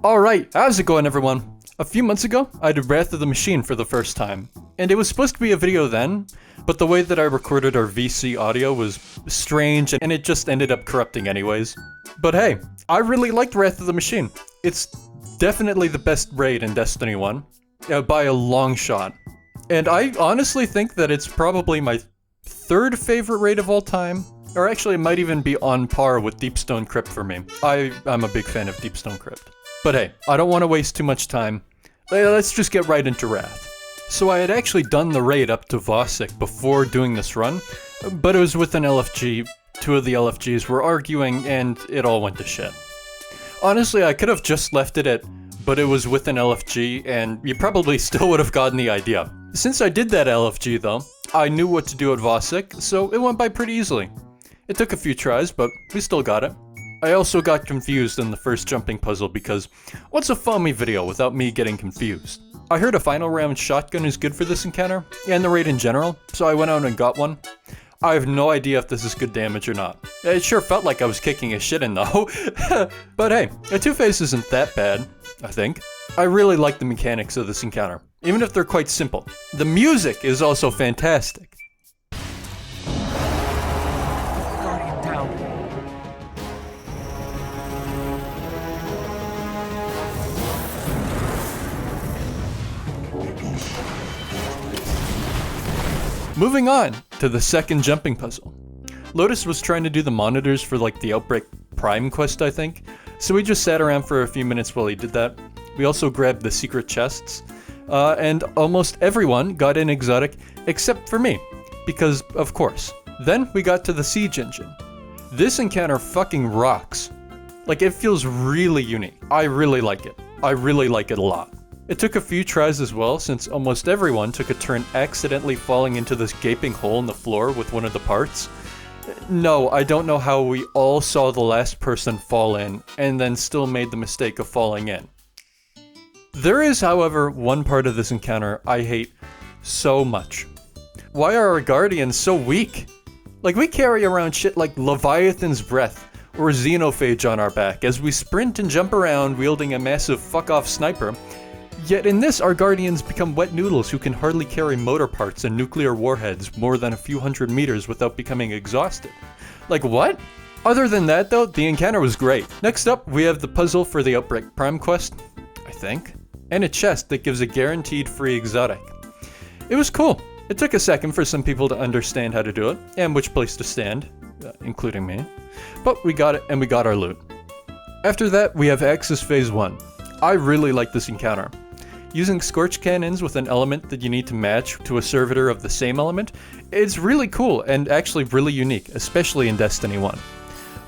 Alright, how's it going everyone? A few months ago, I did Wrath of the Machine for the first time. And it was supposed to be a video then, but the way that I recorded our VC audio was strange and it just ended up corrupting anyways. But hey, I really liked Wrath of the Machine. It's definitely the best raid in Destiny 1, by a long shot. And I honestly think that it's probably my third favorite raid of all time. Or actually, it might even be on par with Deepstone Crypt for me. I'm a big fan of Deepstone Crypt. But hey, I don't want to waste too much time. Let's just get right into Wrath. So I had actually done the raid up to Vosik before doing this run, but it was with an LFG. Two of the LFGs were arguing and it all went to shit. Honestly, I could have just left it at, but it was with an LFG and you probably still would have gotten the idea. Since I did that LFG though, I knew what to do at Vosik, so it went by pretty easily. It took a few tries, but we still got it. I also got confused in the first jumping puzzle because what's a Foamy video without me getting confused? I heard a final round shotgun is good for this encounter, and the raid in general, so I went out and got one. I have no idea if this is good damage or not. It sure felt like I was kicking his shit in though. But hey, a two-face isn't that bad, I think. I really like the mechanics of this encounter, even if they're quite simple. The music is also fantastic. Moving on to the second jumping puzzle. Lotus was trying to do the monitors for like the Outbreak Prime quest, I think, so we just sat around for a few minutes while he did that. We also grabbed the secret chests, and almost everyone got an exotic except for me, because of course. Then we got to the siege engine. This encounter fucking rocks. Like, it feels really unique. I really like it. I really like it a lot. It took a few tries as well, since almost everyone took a turn accidentally falling into this gaping hole in the floor with one of the parts. No, I don't know how we all saw the last person fall in, and then still made the mistake of falling in. There is, however, one part of this encounter I hate so much. Why are our guardians so weak? Like, we carry around shit like Leviathan's Breath, or Xenophage on our back, as we sprint and jump around wielding a massive fuck-off sniper. Yet in this, our guardians become wet noodles who can hardly carry motor parts and nuclear warheads more than a few hundred meters without becoming exhausted. Like, what? Other than that though, the encounter was great. Next up, we have the puzzle for the Outbreak Prime quest, I think, and a chest that gives a guaranteed free exotic. It was cool. It took a second for some people to understand how to do it, and which place to stand, including me. But we got it, and we got our loot. After that, we have Axis Phase 1. I really like this encounter. Using Scorch Cannons with an element that you need to match to a servitor of the same element, it's really cool and actually really unique, especially in Destiny 1.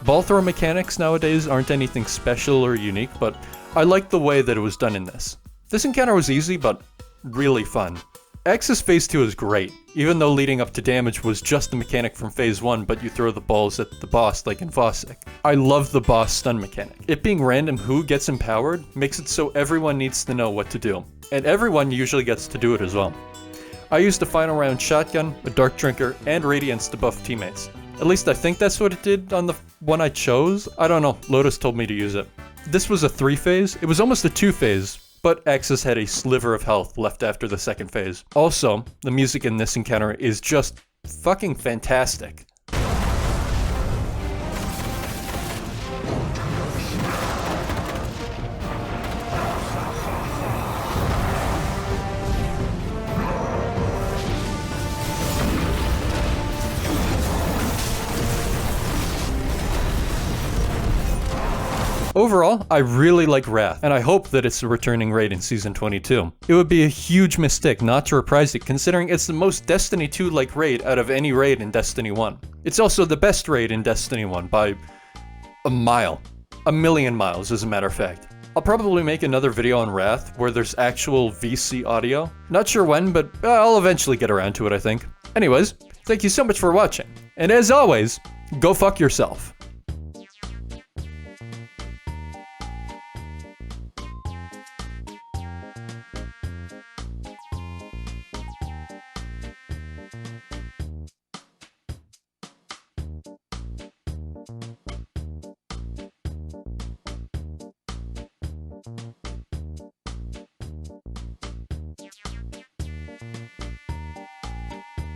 Ball throw mechanics nowadays aren't anything special or unique, but I like the way that it was done in this. This encounter was easy, but really fun. Axis Phase 2 is great, even though leading up to damage was just the mechanic from Phase 1, but you throw the balls at the boss like in Vosik. I love the boss stun mechanic. It being random who gets empowered makes it so everyone needs to know what to do, and everyone usually gets to do it as well. I used a final round shotgun, a Dark Drinker, and Radiance to buff teammates. At least I think that's what it did on the one I chose. I don't know, Lotus told me to use it. This was a 3-phase, it was almost a 2-phase. But Axis had a sliver of health left after the second phase. Also, the music in this encounter is just fucking fantastic. Overall, I really like Wrath, and I hope that it's a returning raid in Season 22. It would be a huge mistake not to reprise it, considering it's the most Destiny 2-like raid out of any raid in Destiny 1. It's also the best raid in Destiny 1 by a mile. A million miles, as a matter of fact. I'll probably make another video on Wrath, where there's actual VC audio. Not sure when, but I'll eventually get around to it, I think. Anyways, thank you so much for watching, and as always, go fuck yourself.